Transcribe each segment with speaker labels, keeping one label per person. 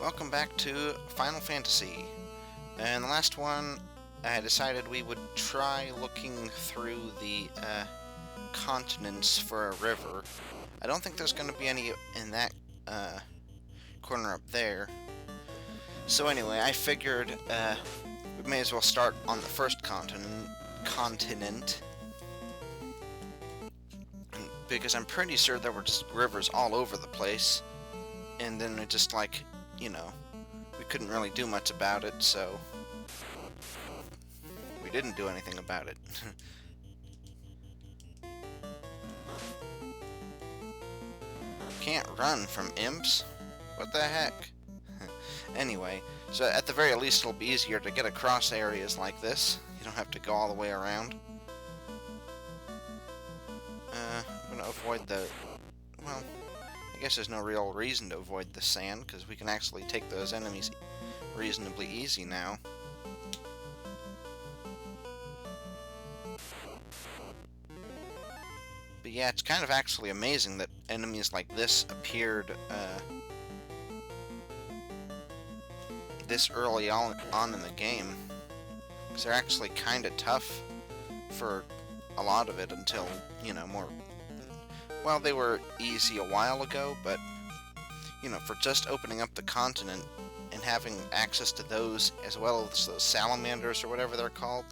Speaker 1: Welcome back to Final Fantasy. And the last one, I decided we would try looking through the continents for a river. I don't think there's going to be any in that corner up there. So anyway, I figured we may as well start on the first continent, because I'm pretty sure there were just rivers all over the place, and then it just like, we couldn't really do much about it, so we didn't do anything about it. Can't run from imps? What the heck? Anyway, so at the very least it'll be easier to get across areas like this. You don't have to go all the way around. I'm gonna avoid the... well, I guess there's no real reason to avoid the sand, because we can actually take those enemies reasonably easy now. But yeah, it's kind of actually amazing that enemies like this appeared this early on in the game, because they're actually kind of tough for a lot of it until, more... well, they were easy a while ago, but, for just opening up the continent and having access to those, as well as those salamanders or whatever they're called,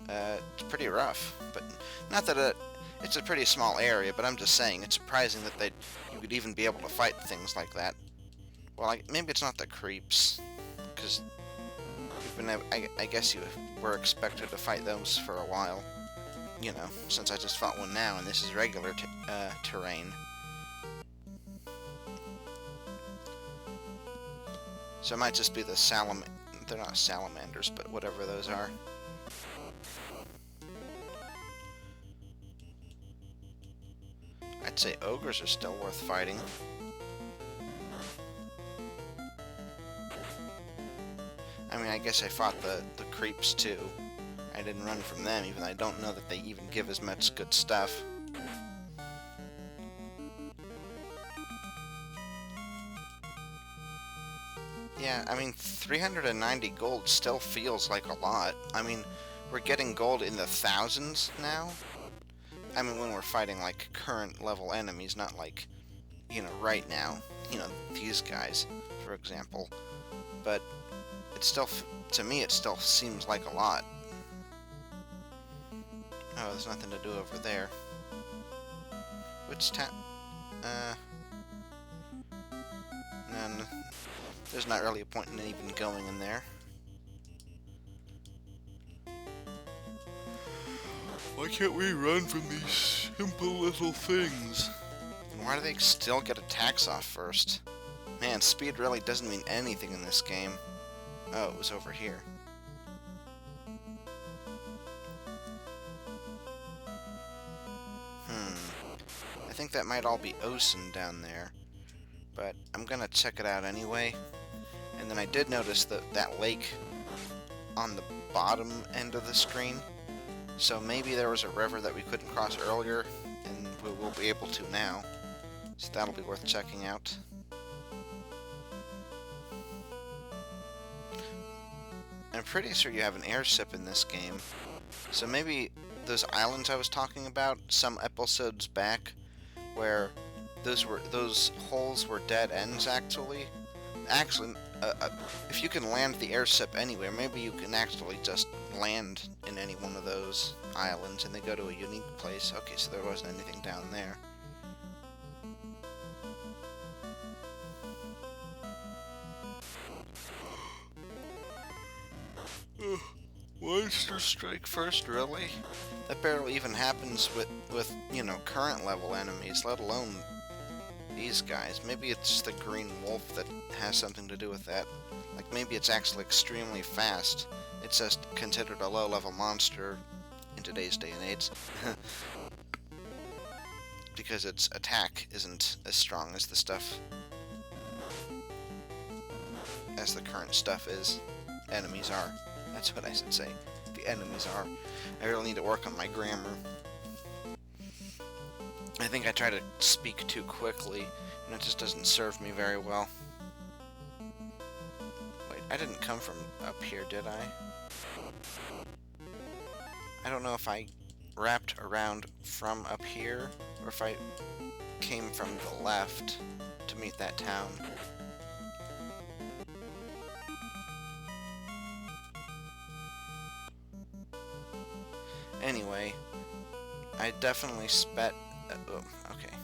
Speaker 1: it's pretty rough. But not that it's a pretty small area, but I'm just saying, it's surprising that you could even be able to fight things like that. Well, maybe it's not the creeps, because I guess you were expected to fight those for a while. Since I just fought one now, and this is regular terrain. So it might just be the they're not salamanders, but whatever those are. I'd say ogres are still worth fighting. I mean, I guess I fought the creeps too. I didn't run from them, even though I don't know that they even give as much good stuff. Yeah, I mean, 390 gold still feels like a lot. I mean, we're getting gold in the thousands now. I mean, when we're fighting, like, current level enemies, not like, right now. These guys, for example. But it still, to me, it still seems like a lot. Oh, there's nothing to do over there. Which town? None. There's not really a point in even going in there. Why can't we run from these simple little things? And why do they still get attacks off first? Man, speed really doesn't mean anything in this game. Oh, it was over here. I think that might all be Osen down there, but I'm gonna check it out anyway. And then I did notice that lake on the bottom end of the screen, so maybe there was a river that we couldn't cross earlier, and we will be able to now, so that'll be worth checking out. I'm pretty sure you have an airship in this game, so maybe those islands I was talking about some episodes back, where those holes were dead ends, actually. If you can land the airship anywhere, maybe you can actually just land in any one of those islands and they go to a unique place. Okay, so there wasn't anything down there. Monster strike first, really? That barely even happens with current level enemies, let alone these guys. Maybe it's the green wolf that has something to do with that. Like, maybe it's actually extremely fast. It's just considered a low-level monster in today's day and age. Because its attack isn't as strong as the current stuff is. Enemies are. That's what I should say. The enemies are. I really need to work on my grammar. I think I try to speak too quickly, and it just doesn't serve me very well. I didn't come from up here, did I? I don't know if I wrapped around from up here, or if I came from the left to meet that town. Anyway, I definitely okay.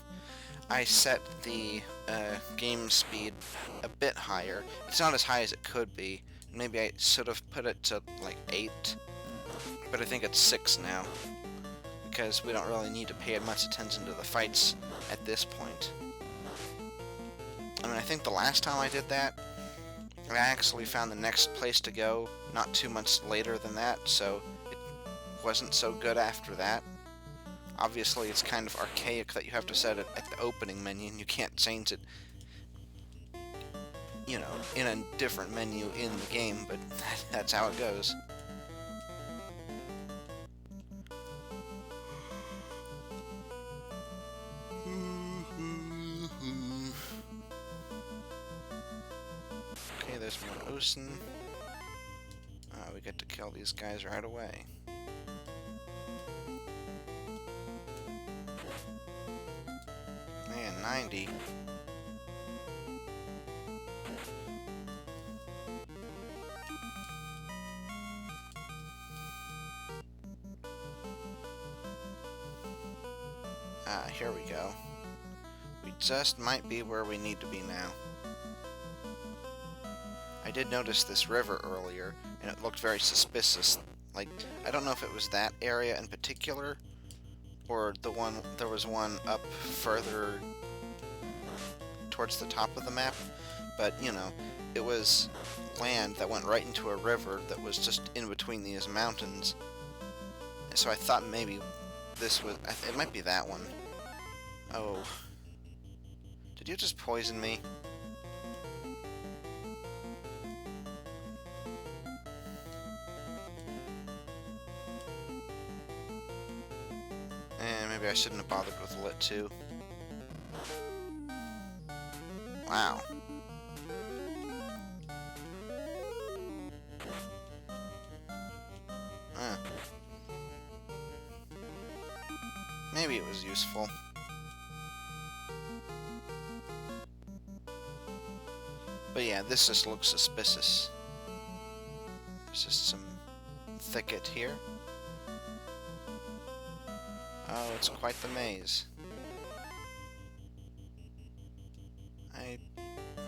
Speaker 1: I set the game speed a bit higher. It's not as high as it could be. Maybe I should have put it to like 8, but I think it's 6 now, because we don't really need to pay much attention to the fights at this point. I mean, I think the last time I did that, I actually found the next place to go not too much later than that, so it wasn't so good after that. Obviously, it's kind of archaic that you have to set it at the opening menu, and you can't change it, you know, in a different menu in the game, but that's how it goes. Okay, there's more Osen. We get to kill these guys right away. Man, 90. Here we go. We just might be where we need to be now. I did notice this river earlier, and it looked very suspicious. Like, I don't know if it was that area in particular, or there was one up further towards the top of the map, but, you know, it was land that went right into a river that was just in between these mountains. So I thought maybe this was, it might be that one. Oh. Did you just poison me? Maybe I shouldn't have bothered with Lit 2. Wow. Maybe it was useful. But yeah, this just looks suspicious. There's just some thicket here. Oh, it's quite the maze. I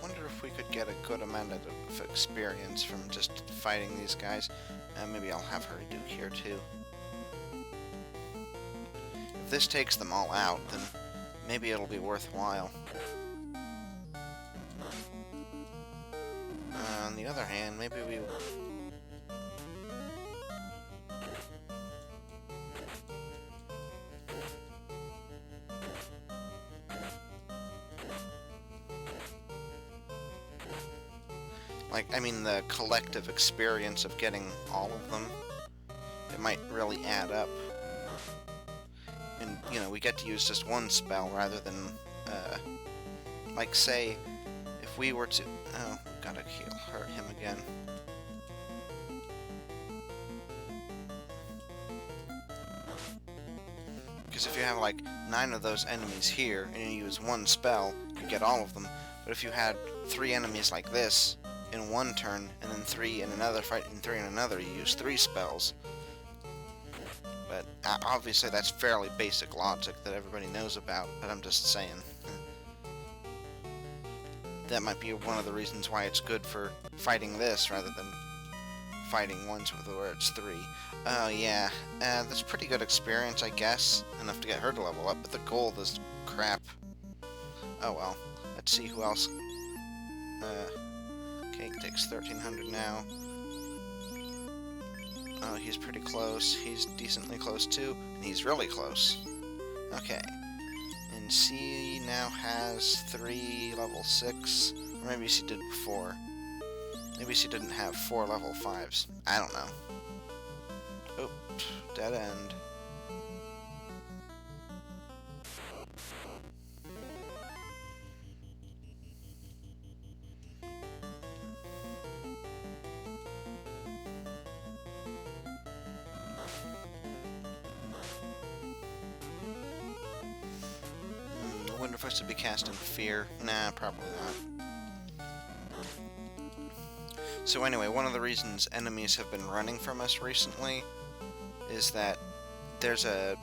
Speaker 1: wonder if we could get a good amount of experience from just fighting these guys. Maybe I'll have Hariduke here too. If this takes them all out, then maybe it'll be worthwhile. On the other hand, maybe we... Like, I mean, the collective experience of getting all of them, it might really add up. And, you know, we get to use just one spell rather than, like, say, if we were to... Oh, we gotta hurt him again. Because if you have, like, 9 of those enemies here, and you use one spell, you get all of them. But if you had 3 enemies like this in one turn, and then 3 in another fight, and 3 in another, you use 3 spells. But obviously that's fairly basic logic that everybody knows about, but I'm just saying. That might be one of the reasons why it's good for fighting this rather than fighting ones where it's 3. Oh yeah, that's pretty good experience, I guess. Enough to get her to level up, but the gold is crap. Oh well. Let's see who else. Cake takes 1300 now. Oh, he's pretty close. He's decently close too, and he's really close. Okay. And C now has 3 level 6, or maybe she did before. Maybe she didn't have 4 level 5s. I don't know. Oops, dead end. if I was to be casting fear? Nah, probably not. So anyway, one of the reasons enemies have been running from us recently is that there's a...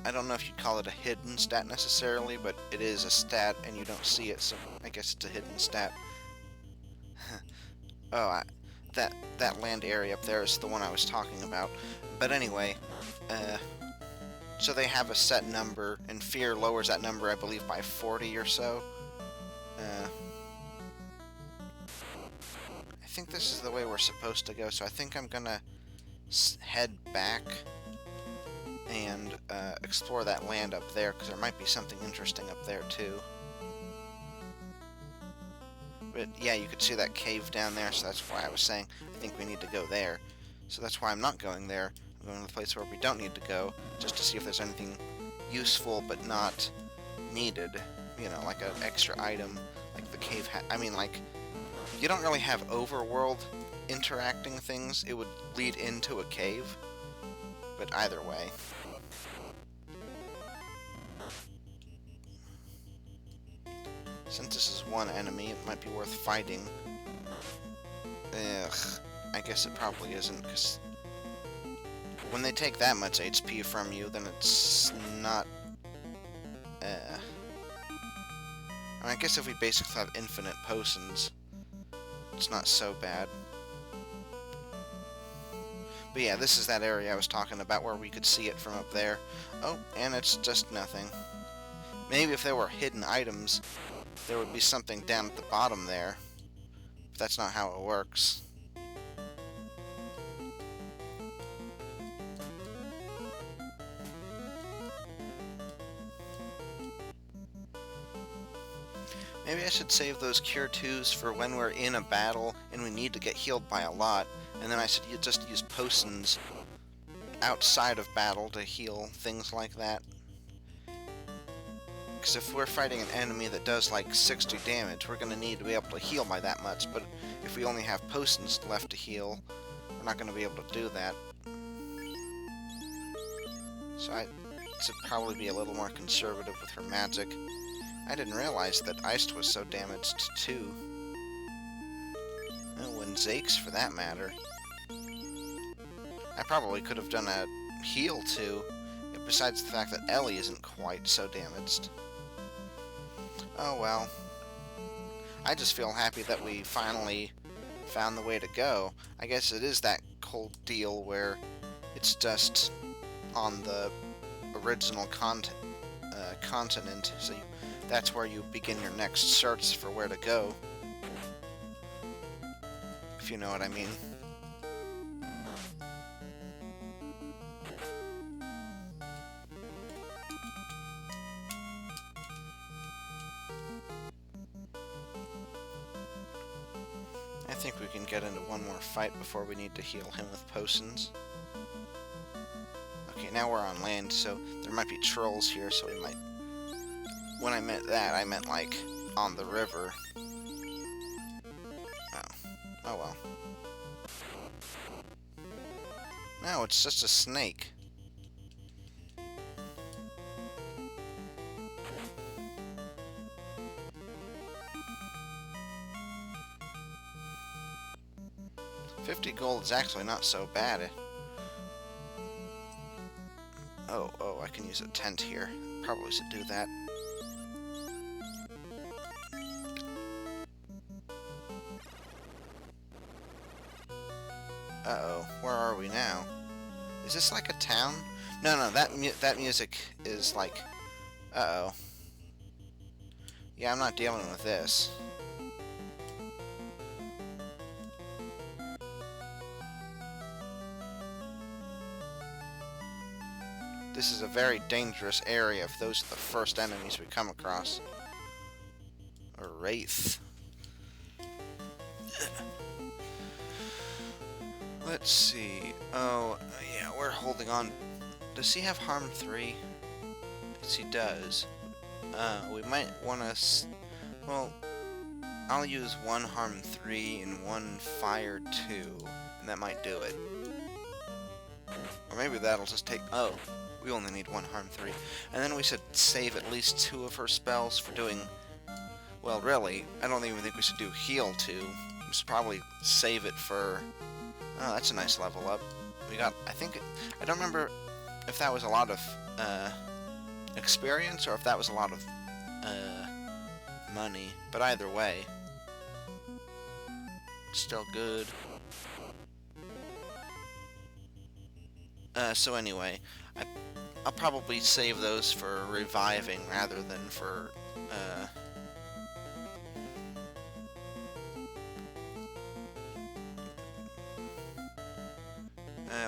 Speaker 1: I don't know if you'd call it a hidden stat necessarily, but it is a stat and you don't see it, so I guess it's a hidden stat. Oh, that land area up there is the one I was talking about. But anyway, so they have a set number, and fear lowers that number, I believe, by 40 or so. I think this is the way we're supposed to go, so I think I'm gonna head back and explore that land up there, because there might be something interesting up there too. But yeah, you could see that cave down there, so that's why I was saying I think we need to go there. So that's why I'm not going there. I'm going to the place where we don't need to go, just to see if there's anything useful but not needed. You know, like an extra item, like the cave I mean, like, you don't really have overworld interacting things. It would lead into a cave, but either way. Since this is one enemy, it might be worth fighting. Ugh, I guess it probably isn't, because when they take that much HP from you, then it's not... I guess if we basically have infinite potions, it's not so bad. But yeah, this is that area I was talking about where we could see it from up there. Oh, and it's just nothing. Maybe if there were hidden items, there would be something down at the bottom there. But that's not how it works. Maybe I should save those Cure 2s for when we're in a battle and we need to get healed by a lot, and then I should just use potions outside of battle to heal things like that. Because if we're fighting an enemy that does like 60 damage, we're going to need to be able to heal by that much, but if we only have potions left to heal, we're not going to be able to do that. So I should probably be a little more conservative with her magic. I didn't realize that Iced was so damaged too. Oh, and Zakes for that matter. I probably could have done a heal too, besides the fact that Ellie isn't quite so damaged. Oh well. I just feel happy that we finally found the way to go. I guess it is that cold deal where it's just on the original continent, so that's where you begin your next search for where to go. If you know what I mean. I think we can get into one more fight before we need to heal him with potions. Okay, now we're on land, so there might be trolls here, so we might... When I meant that, I meant, like, on the river. Oh. Oh well. No, it's just a snake. $50 gold is actually not so bad. Oh, I can use a tent here. Probably should do that. Uh-oh, where are we now? Is this like a town? No, that music is like... Uh-oh. Yeah, I'm not dealing with this. This is a very dangerous area if those are the first enemies we come across. A wraith. Let's see. Oh, yeah, we're holding on. Does he have harm 3? Yes, he does. We might want to... Well, I'll use 1 harm 3 and 1 fire 2, and that might do it. Or maybe that'll just take... Oh, We only need one harm 3. And then we should save at least 2 of her spells for doing... Well, really, I don't even think we should do heal 2. We should probably save it for... Oh, that's a nice level up. We got... I don't remember if that was a lot of experience or if that was a lot of money. But either way, still good. So anyway, I'll probably save those for reviving rather than for,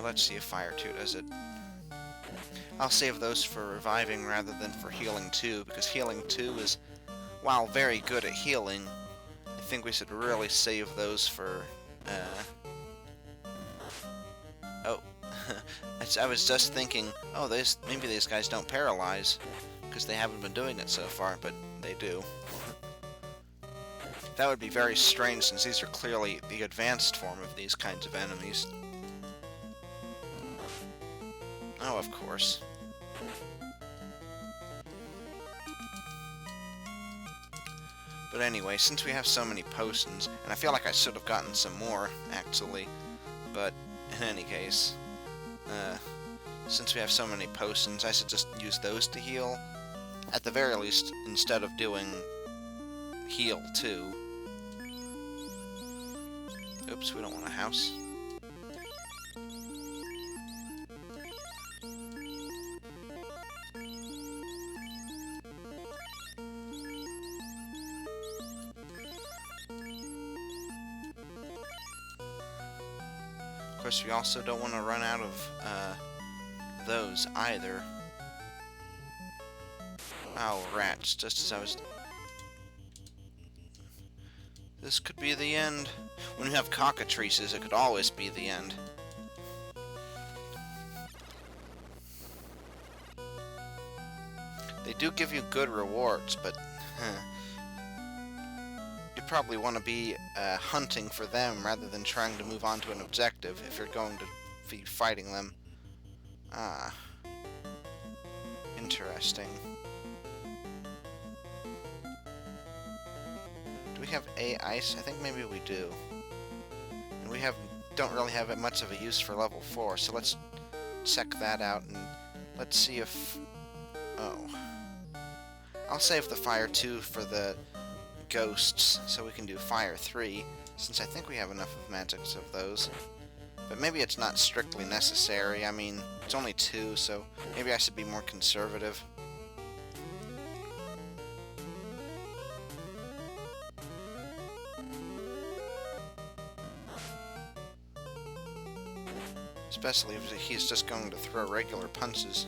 Speaker 1: let's see if Fire 2 does it. I'll save those for reviving rather than for healing 2, because healing 2 is, while very good at healing, I think we should really save those for, oh. I was just thinking, oh, maybe these guys don't paralyze, because they haven't been doing it so far, but they do. That would be very strange, since these are clearly the advanced form of these kinds of enemies. Oh, of course. But anyway, since we have so many potions, and I feel like I should have gotten some more, actually, but in any case... since we have so many potions, I should just use those to heal. At the very least, instead of doing heal 2. Oops, we don't want a house. Of course, we also don't want to run out of those either. Oh, rats, just as I was... This could be the end. When you have cockatrices, it could always be the end. They do give you good rewards, but... you probably want to be hunting for them rather than trying to move on to an objective if you're going to be fighting them. Ah. Interesting. Do we have ice? I think maybe we do. And we don't really have much of a use for level 4, so let's check that out and let's see if... Oh. I'll save the Fire 2 for the ghosts, so we can do Fire 3, since I think we have enough of magics of those. But maybe it's not strictly necessary. I mean, it's only 2, so maybe I should be more conservative. Especially if he's just going to throw regular punches.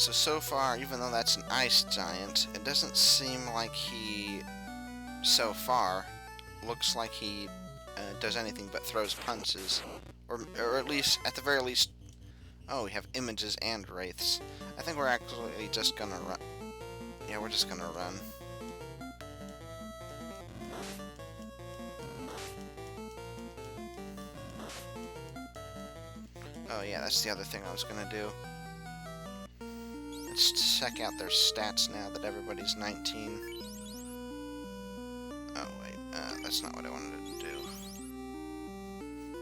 Speaker 1: So far, even though that's an ice giant, it doesn't seem like he, so far, looks like he does anything but throws punches. Or at least, at the very least, oh, we have images and wraiths. I think we're actually just gonna run. Yeah, we're just gonna run. Oh yeah, that's the other thing I was gonna do. Let's check out their stats now that everybody's 19. Oh wait, that's not what I wanted to do.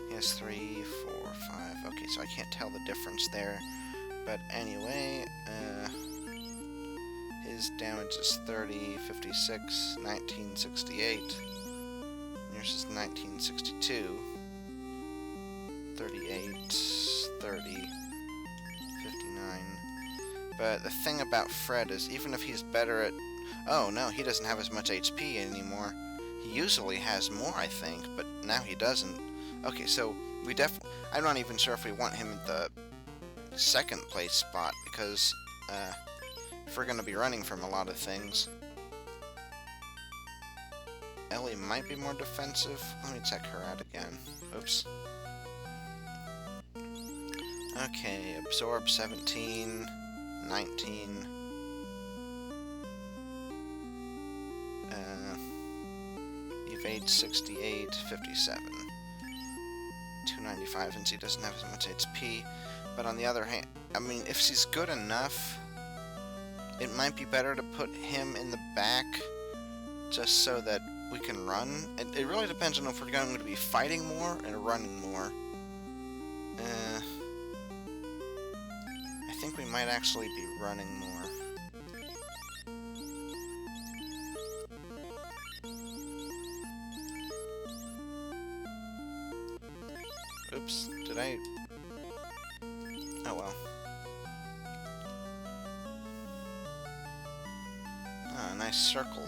Speaker 1: He has 3, 4, 5. Okay, so I can't tell the difference there. But anyway, his damage is 30, 56, 1968. Yours is 1962. 38, 30, 59. But the thing about Fred is, even if he's better at... Oh, no, he doesn't have as much HP anymore. He usually has more, I think, but now he doesn't. Okay, so we definitely... I'm not even sure if we want him at the second place spot, because if we're going to be running from a lot of things... Ellie might be more defensive. Let me check her out again. Oops. Okay, absorb 17, 19. Evade 68, 57. 295, and she doesn't have as much HP. But on the other hand, I mean, if she's good enough, it might be better to put him in the back just so that we can run. It really depends on if we're going to be fighting more or running more. I think we might actually be running more. Oops, did I... Oh well. Ah, nice circle.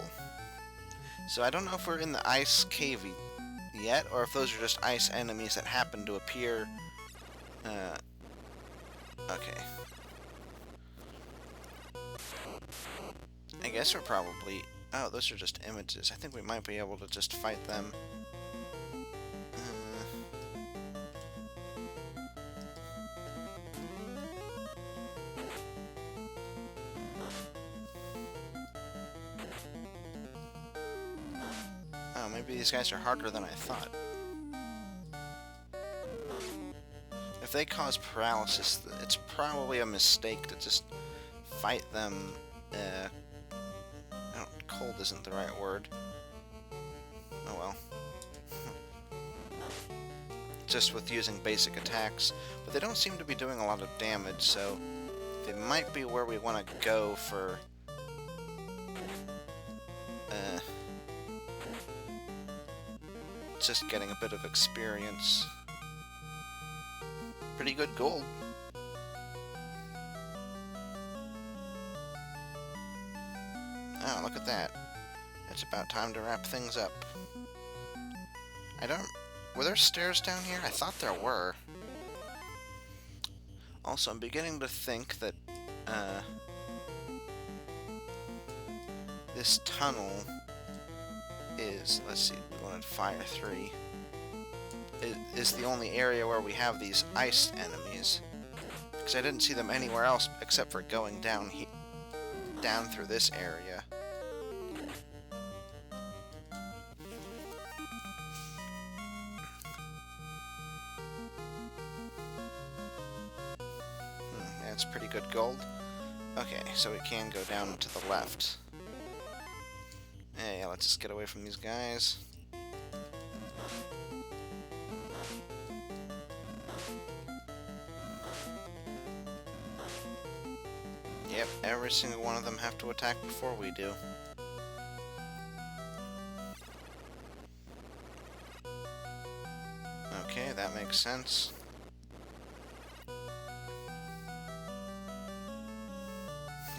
Speaker 1: So I don't know if we're in the ice cave yet, or if those are just ice enemies that happen to appear. Okay. I guess we're probably... Oh, those are just images. I think we might be able to just fight them. Oh, maybe these guys are harder than I thought. If they cause paralysis, it's probably a mistake to just fight them. Cold isn't the right word. Oh well. Just with using basic attacks. But they don't seem to be doing a lot of damage, so they might be where we want to go for... just getting a bit of experience. Pretty good gold. Oh, look at that. It's about time to wrap things up. Were there stairs down here? I thought there were. Also, I'm beginning to think that, this tunnel is, let's see, we wanted Fire 3, is the only area where we have these ice enemies. Because I didn't see them anywhere else except for going down through this area. That's pretty good gold. Okay, so we can go down to the left. Yeah, let's just get away from these guys. Yep, every single one of them have to attack before we do. Okay, that makes sense.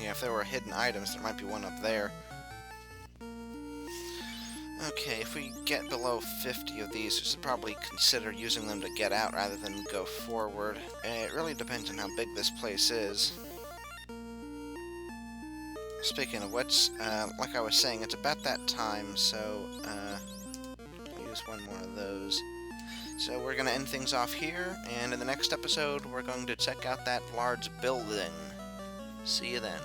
Speaker 1: Yeah, if there were hidden items, there might be one up there. Okay, if we get below 50 of these, we should probably consider using them to get out rather than go forward. It really depends on how big this place is. Speaking of which, like I was saying, it's about that time, so I'll use one more of those. So we're going to end things off here, and in the next episode, we're going to check out that large building. See you then.